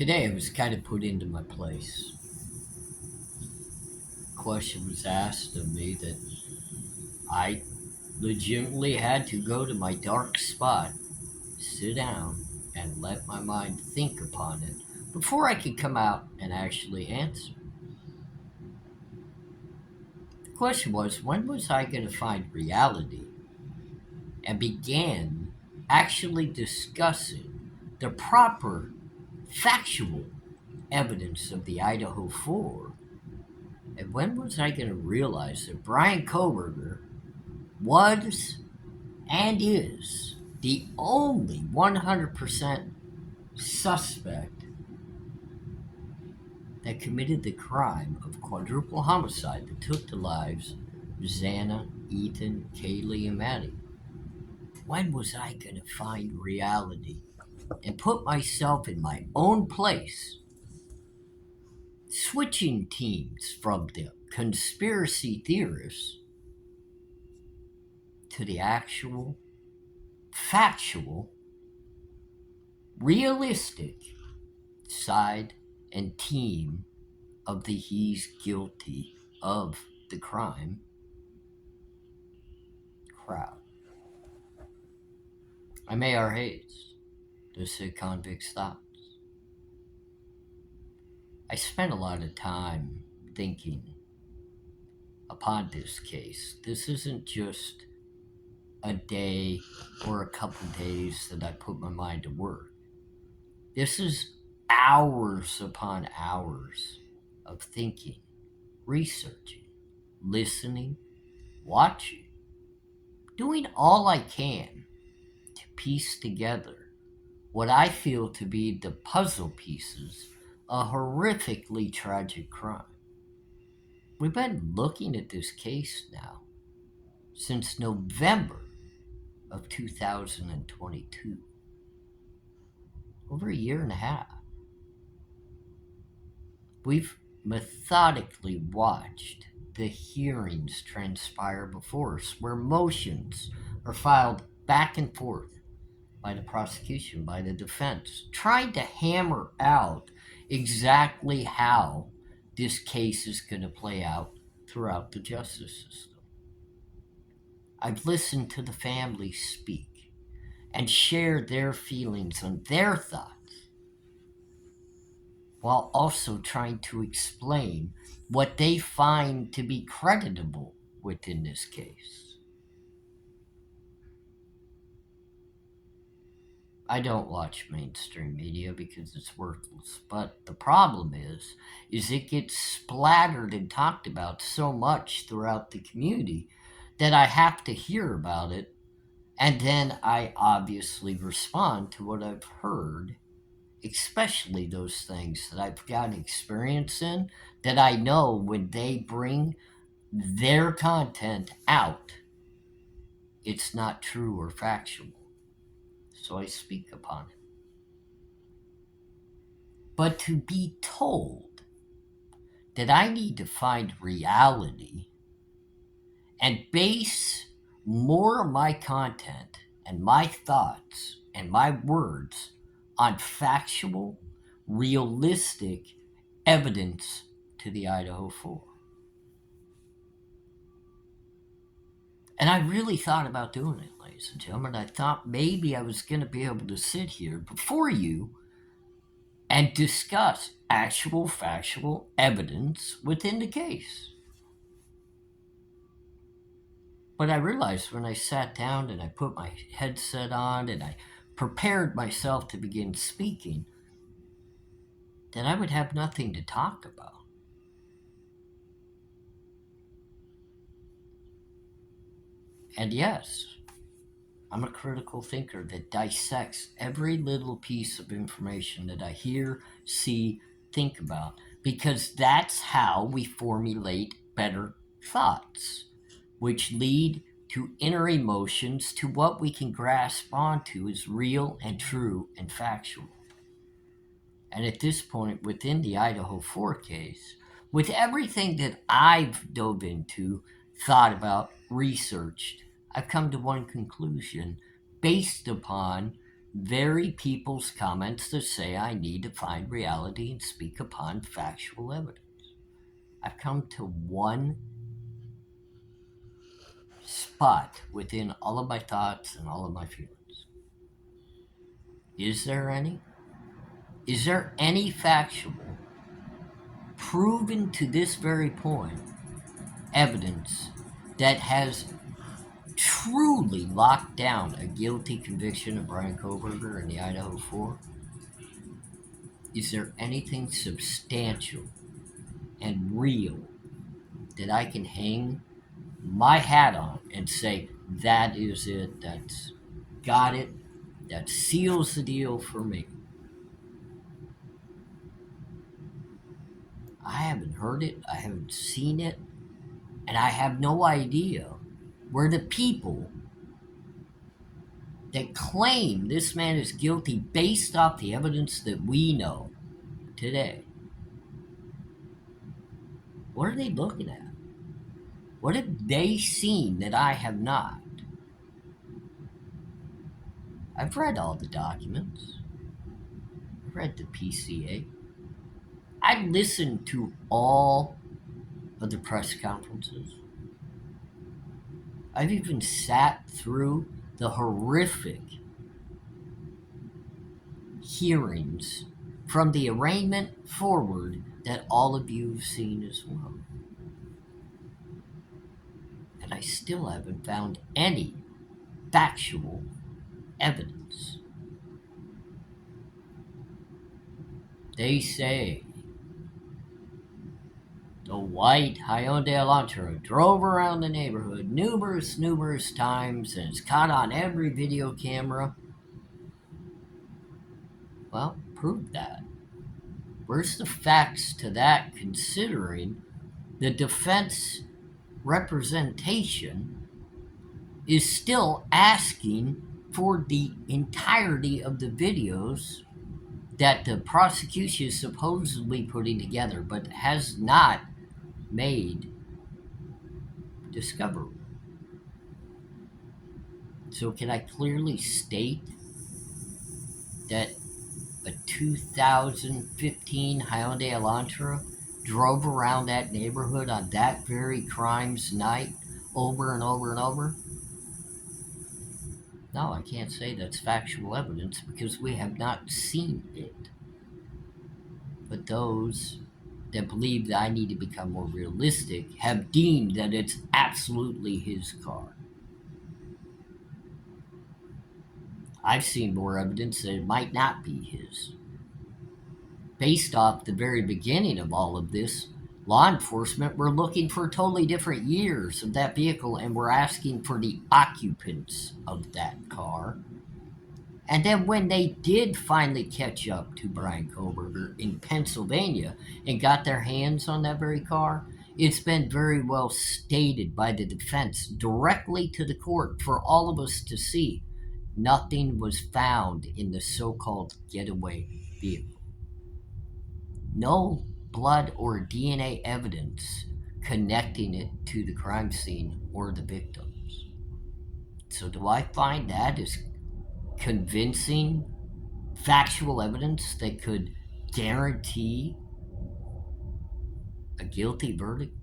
Today I was kind of put into my place. Question was asked of me that I legitimately had to go to my dark spot, sit down, and let my mind think upon it before I could come out and actually answer. The question was, when was I going to find reality? And began actually discussing the proper factual evidence of the Idaho 4. And when was I going to realize that Brian Koberger was and is the only 100% suspect that committed the crime of quadruple homicide that took the lives of Xana, Ethan, Kaylee, and Maddie? When was I going to find reality and put myself in my own place, switching teams from the conspiracy theorists to the actual, factual, realistic side and team of the he's guilty of the crime crowd? I'm ARHayes. This is Convicts Thoughts. I spent a lot of time thinking upon this case. This isn't just a day or a couple days that I put my mind to work. This is hours upon hours of thinking, researching, listening, watching, doing all I can to piece together what I feel to be the puzzle pieces of a horrifically tragic crime. We've been looking at this case now since November of 2022. Over a year and a half. We've methodically watched the hearings transpire before us, where motions are filed back and forth by the prosecution, by the defense, trying to hammer out exactly how this case is going to play out throughout the justice system. I've listened to the families speak and share their feelings and their thoughts, while also trying to explain what they find to be creditable within this case. I don't watch mainstream media because it's worthless, but the problem is it gets splattered and talked about so much throughout the community that I have to hear about it, and then I obviously respond to what I've heard, especially those things that I've got experience in, that I know when they bring their content out, it's not true or factual. So I speak upon it. But to be told that I need to find reality and base more of my content and my thoughts and my words on factual, realistic evidence to the Idaho 4. And I really thought about doing it, ladies and gentlemen. I thought maybe I was going to be able to sit here before you and discuss actual factual evidence within the case. But I realized when I sat down and I put my headset on and I prepared myself to begin speaking, that I would have nothing to talk about. And yes, I'm a critical thinker that dissects every little piece of information that I hear, see, think about, because that's how we formulate better thoughts, which lead to inner emotions, to what we can grasp onto as real and true and factual. And at this point, within the Idaho 4 case, with everything that I've dove into, thought about, researched, I've come to one conclusion based upon very people's comments that say I need to find reality and speak upon factual evidence. I've come to one spot within all of my thoughts and all of my feelings. Is there any? Is there any factual, proven to this very point, evidence that has truly locked down a guilty conviction of Brian Koberger in the Idaho 4? Is there anything substantial and real that I can hang my hat on and say, that is it, that's got it, that seals the deal for me? I haven't heard it, I haven't seen it, and I have no idea where the people that claim this man is guilty based off the evidence that we know today, what are they looking at? What have they seen that I have not? I've read all the documents. I've read the PCA. I listened to all of the press conferences. I've even sat through the horrific hearings from the arraignment forward that all of you have seen as well. And I still haven't found any factual evidence. They say the white Hyundai Elantra drove around the neighborhood numerous times and is caught on every video camera. Well, prove that. Where's the facts to that, considering the defense representation is still asking for the entirety of the videos that the prosecution is supposedly putting together, but has not made discoverable? So can I clearly state that a 2015 Hyundai Elantra drove around that neighborhood on that very crime's night over and over and over? No, I can't say that's factual evidence because we have not seen it. But those that believe that I need to become more realistic have deemed that it's absolutely his car. I've seen more evidence that it might not be his. Based off the very beginning of all of this, law enforcement were looking for totally different years of that vehicle and were asking for the occupants of that car. And then when they did finally catch up to Brian Koberger in Pennsylvania and got their hands on that very car, it's been very well stated by the defense directly to the court for all of us to see. Nothing was found in the so-called getaway vehicle. No blood or DNA evidence connecting it to the crime scene or the victims. So do I find that as convincing factual evidence that could guarantee a guilty verdict?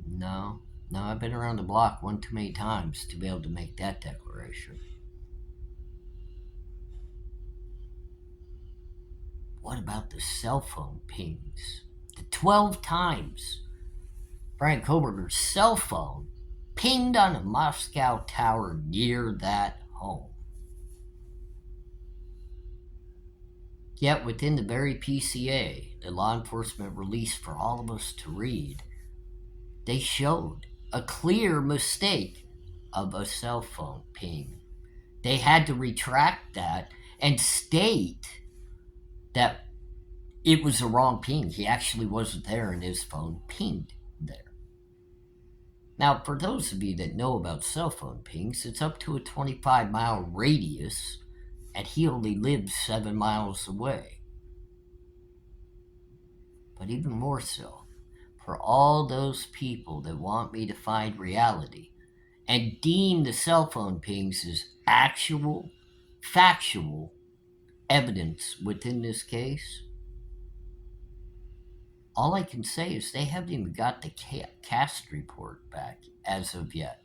No, I've been around the block one too many times to be able to make that declaration. What about the cell phone pings? The 12 times Brian Koberger's cell phone pinged on a Moscow tower near that home. Yet within the very PCA that law enforcement released for all of us to read, they showed a clear mistake of a cell phone ping. They had to retract that and state that it was a wrong ping. He actually wasn't there and his phone pinged there. Now, for those of you that know about cell phone pings, it's up to a 25-mile radius, and he only lives 7 miles away. But even more so, for all those people that want me to find reality and deem the cell phone pings as actual, factual evidence within this case, all I can say is they haven't even got the cast report back as of yet.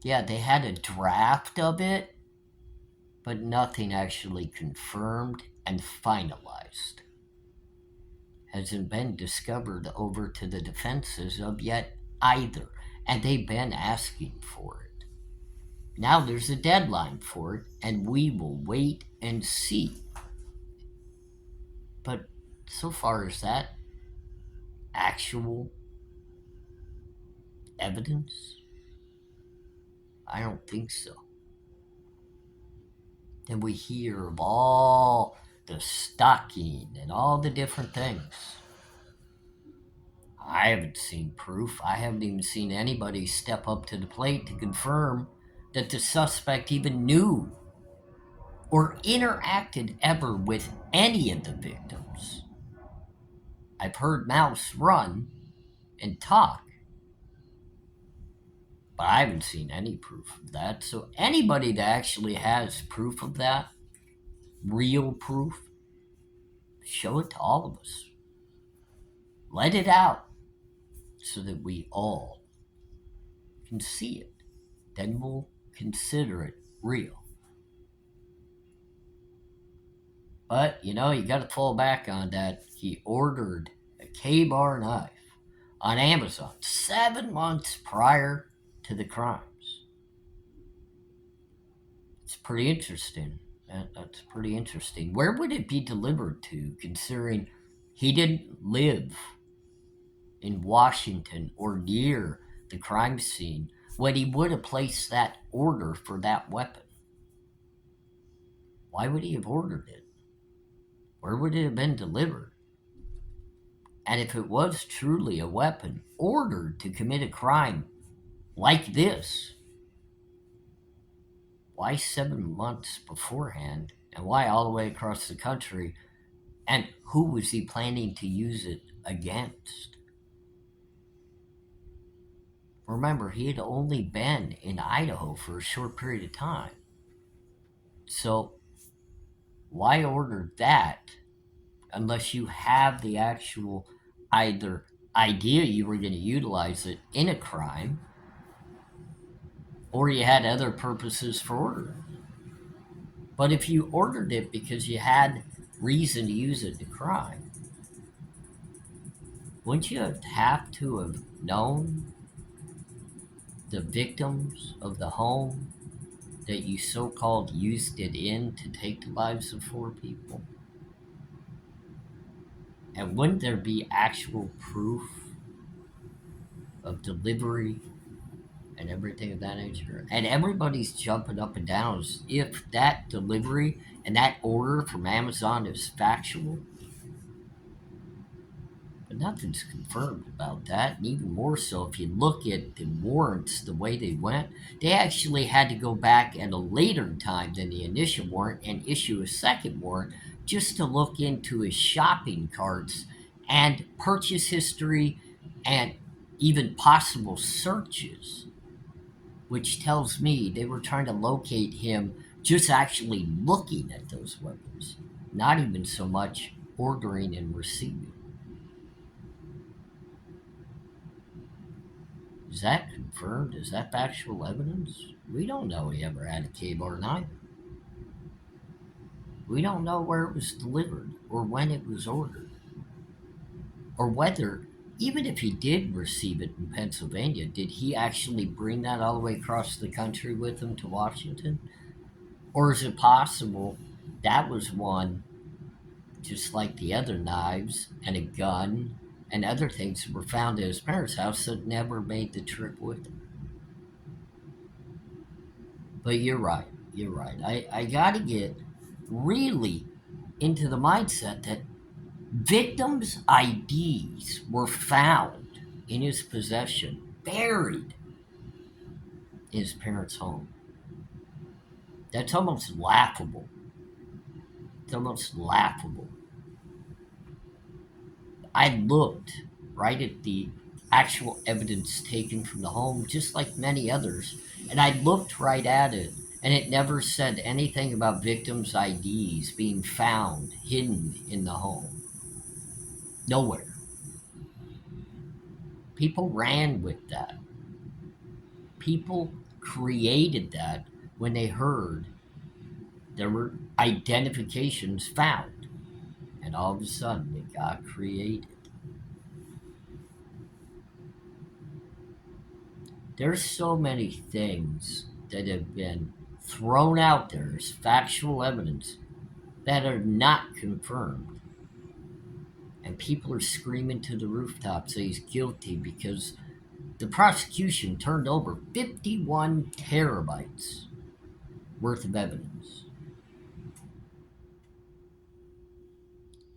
Yeah, they had a draft of it, but nothing actually confirmed and finalized. Hasn't been discovered over to the defenses of yet either, and they've been asking for it. Now there's a deadline for it, and we will wait and see. But so far as that actual evidence, I don't think so. Then we hear of all the stalking and all the different things. I haven't seen proof. I haven't even seen anybody step up to the plate to confirm that the suspect even knew or interacted ever with any of the victims. I've heard Mouse run and talk, but I haven't seen any proof of that. So anybody that actually has proof of that, real proof, show it to all of us. Let it out so that we all can see it. Then we'll consider it real. But, you got to fall back on that. He ordered a K-bar knife on Amazon 7 months prior to the crimes. It's pretty interesting. That's pretty interesting. Where would it be delivered to, considering he didn't live in Washington or near the crime scene when he would have placed that order for that weapon? Why would he have ordered it? Where would it have been delivered? And if it was truly a weapon ordered to commit a crime like this, why 7 months beforehand? And why all the way across the country? And who was he planning to use it against? Remember, he had only been in Idaho for a short period of time. So why order that unless you have the actual either idea you were going to utilize it in a crime, or you had other purposes for ordering? But if you ordered it because you had reason to use it in a crime, wouldn't you have to have known the victims of the home that you so-called used it in to take the lives of 4 people? And wouldn't there be actual proof of delivery and everything of that nature? And everybody's jumping up and down as if that delivery and that order from Amazon is factual. But nothing's confirmed about that. And even more so, if you look at the warrants, the way they went, they actually had to go back at a later time than the initial warrant and issue a second warrant just to look into his shopping carts and purchase history and even possible searches, which tells me they were trying to locate him just actually looking at those weapons, not even so much ordering and receiving. Is that confirmed? Is that factual evidence? We don't know he ever had a K-bar knife. We don't know where it was delivered or when it was ordered. Or whether, even if he did receive it in Pennsylvania, did he actually bring that all the way across the country with him to Washington? Or is it possible that was one, just like the other knives and a gun and other things that were found at his parents' house, that never made the trip with him? But you're right. I got to get really into the mindset that victims' IDs were found in his possession, buried in his parents' home. That's almost laughable. It's almost laughable. I looked right at the actual evidence taken from the home, just like many others, and I looked right at it, And it never said anything about victims' IDs being found hidden in the home. Nowhere. People ran with that. People created that when they heard there were identifications found. And all of a sudden, it got created. There's so many things that have been thrown out there as factual evidence that are not confirmed. And people are screaming to the rooftops that he's guilty because the prosecution turned over 51 terabytes worth of evidence.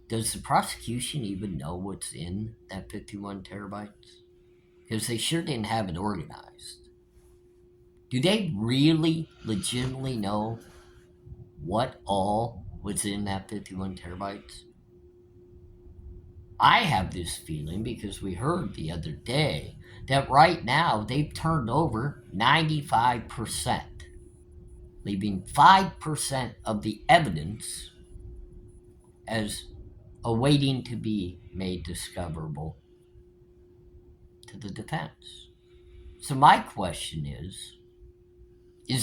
Does the prosecution even know what's in that 51 terabytes? Because they sure didn't have it organized. Do they really legitimately know what all was in that 51 terabytes? I have this feeling because we heard the other day that right now they've turned over 95%, leaving 5% of the evidence as awaiting to be made discoverable to the defense. So my question is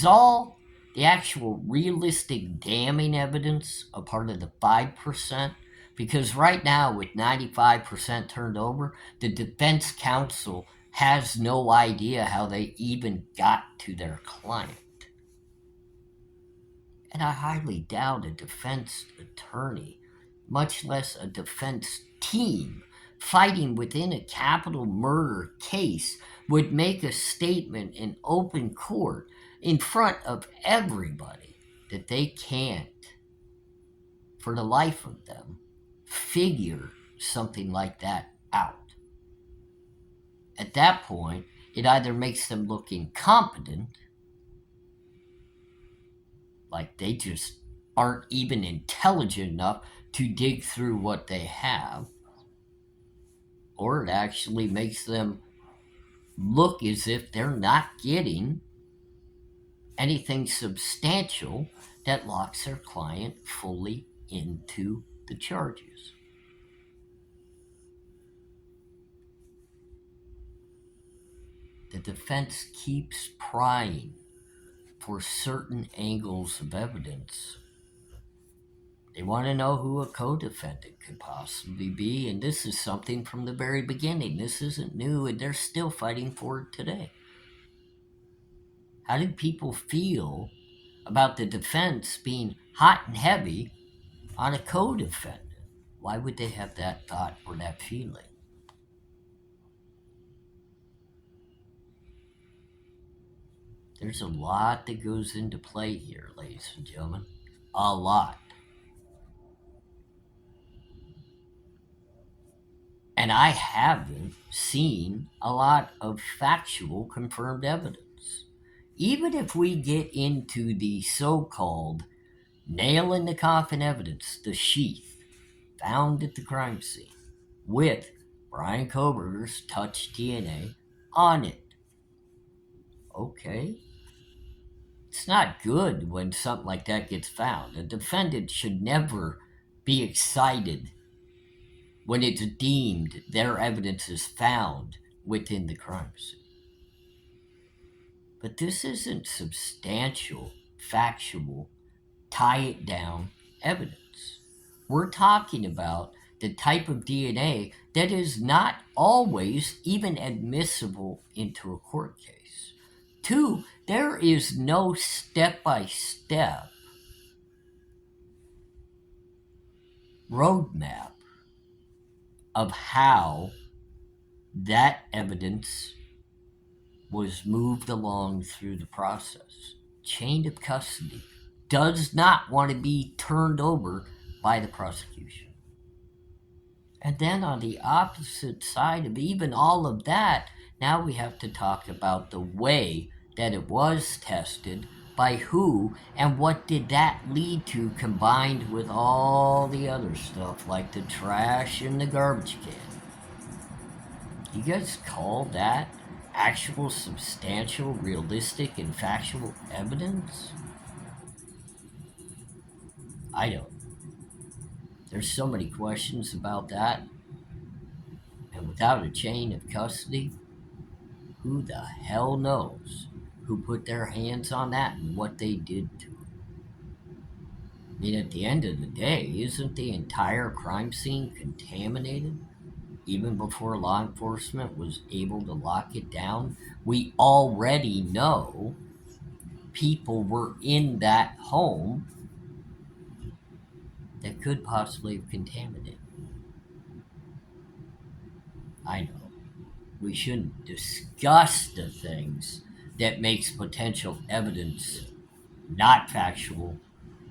all the actual realistic damning evidence a part of the 5%? Because right now, with 95% turned over, the defense counsel has no idea how they even got to their client. And I highly doubt a defense attorney, much less a defense team, fighting within a capital murder case would make a statement in open court in front of everybody that they can't, for the life of them, figure something like that out. At that point, it either makes them look incompetent, like they just aren't even intelligent enough to dig through what they have, or it actually makes them look as if they're not getting anything substantial that locks their client fully into the charges. The defense keeps prying for certain angles of evidence. They want to know who a co-defendant could possibly be, and this is something from the very beginning. This isn't new, and they're still fighting for it today. How did people feel about the defense being hot and heavy on a co-defendant? Why would they have that thought or that feeling? There's a lot that goes into play here, ladies and gentlemen. A lot. And I haven't seen a lot of factual confirmed evidence. Even if we get into the so-called nail in the coffin evidence, the sheath found at the crime scene with Brian Koberger's touch DNA on it. Okay. It's not good when something like that gets found. A defendant should never be excited when it's deemed their evidence is found within the crime scene. But this isn't substantial, factual, tie it down evidence. We're talking about the type of DNA that is not always even admissible into a court case. 2, there is no step-by-step roadmap of how that evidence was moved along through the process. Chain of custody does not want to be turned over by the prosecution. And then on the opposite side of even all of that, now we have to talk about the way that it was tested, by who, and what did that lead to, combined with all the other stuff like the trash in the garbage can. You guys call that actual, substantial, realistic, and factual evidence? I don't. There's so many questions about that, and without a chain of custody, who the hell knows who put their hands on that and what they did to it? I mean, at the end of the day, isn't the entire crime scene contaminated even before law enforcement was able to lock it down? We already know people were in that home that could possibly have contaminated. I know. We shouldn't discuss the things that makes potential evidence not factual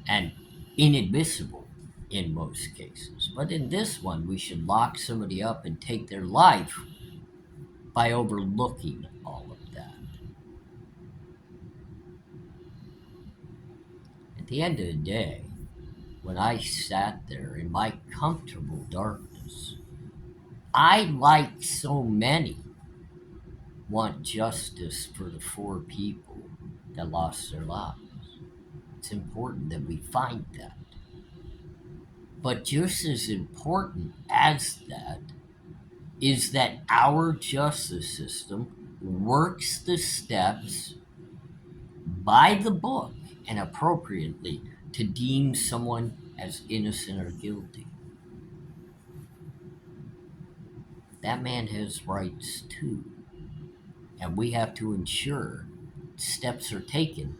and inadmissible in most cases. But in this one, we should lock somebody up and take their life by overlooking all of that. At the end of the day, when I sat there in my comfortable darkness, I, like so many, want justice for the 4 people that lost their lives. It's important that we find that. But just as important as that is that our justice system works the steps by the book and appropriately to deem someone as innocent or guilty. That man has rights too, and we have to ensure steps are taken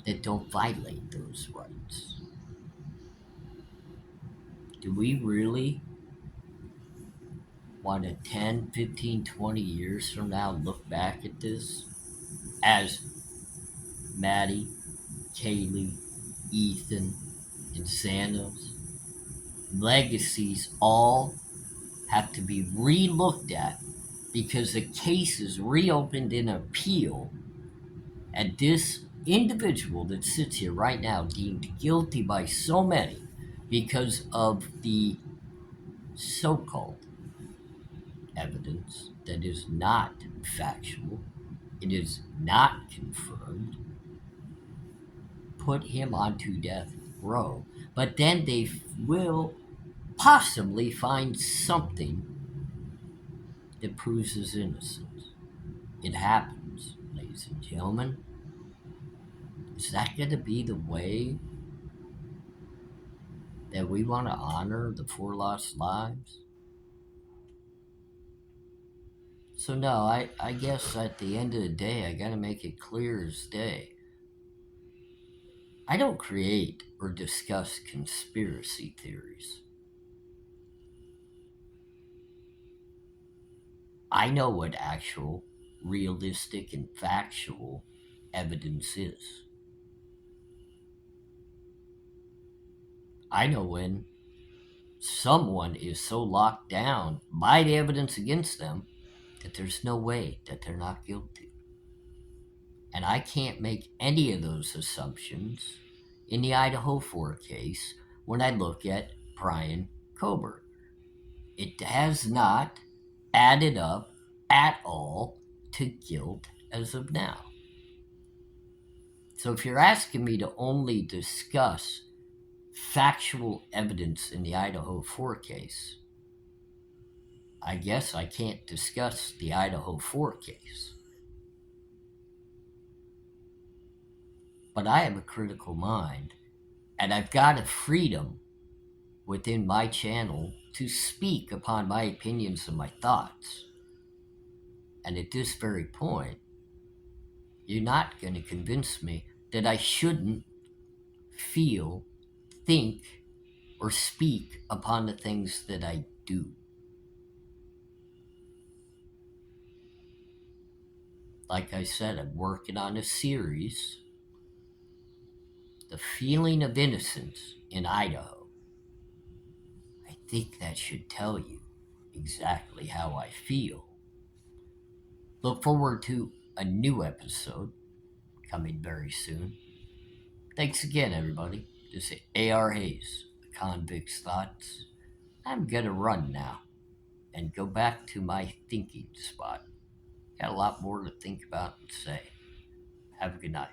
that don't violate those rights. Do we really want to 10, 15, 20 years from now look back at this as Maddie, Kaylee, Ethan, and Xana's legacies all have to be re-looked at because the case is reopened in appeal, and this individual that sits here right now deemed guilty by so many because of the so-called evidence that is not factual, it is not confirmed, put him onto death row. But then they will possibly find something that proves his innocence. It happens, ladies and gentlemen. Is that going to be the way that we want to honor the 4 lost lives? So, no, I guess at the end of the day, I got to make it clear as day. I don't create or discuss conspiracy theories. I know what actual, realistic, and factual evidence is. I know when someone is so locked down by the evidence against them that there's no way that they're not guilty. And I can't make any of those assumptions in the Idaho 4 case when I look at Brian Coburn. It has not added up at all to guilt as of now. So if you're asking me to only discuss factual evidence in the Idaho 4 case, I guess I can't discuss the Idaho 4 case. But I have a critical mind, and I've got a freedom within my channel to speak upon my opinions and my thoughts. And at this very point, you're not going to convince me that I shouldn't feel, think, or speak upon the things that I do. Like I said, I'm working on a series, The Feeling of Innocence in Idaho. I think that should tell you exactly how I feel. Look forward to a new episode coming very soon. Thanks again, everybody. This is ARHayes, the Convicts Thoughts. I'm gonna run now and go back to my thinking spot. Got a lot more to think about and say. Have a good night.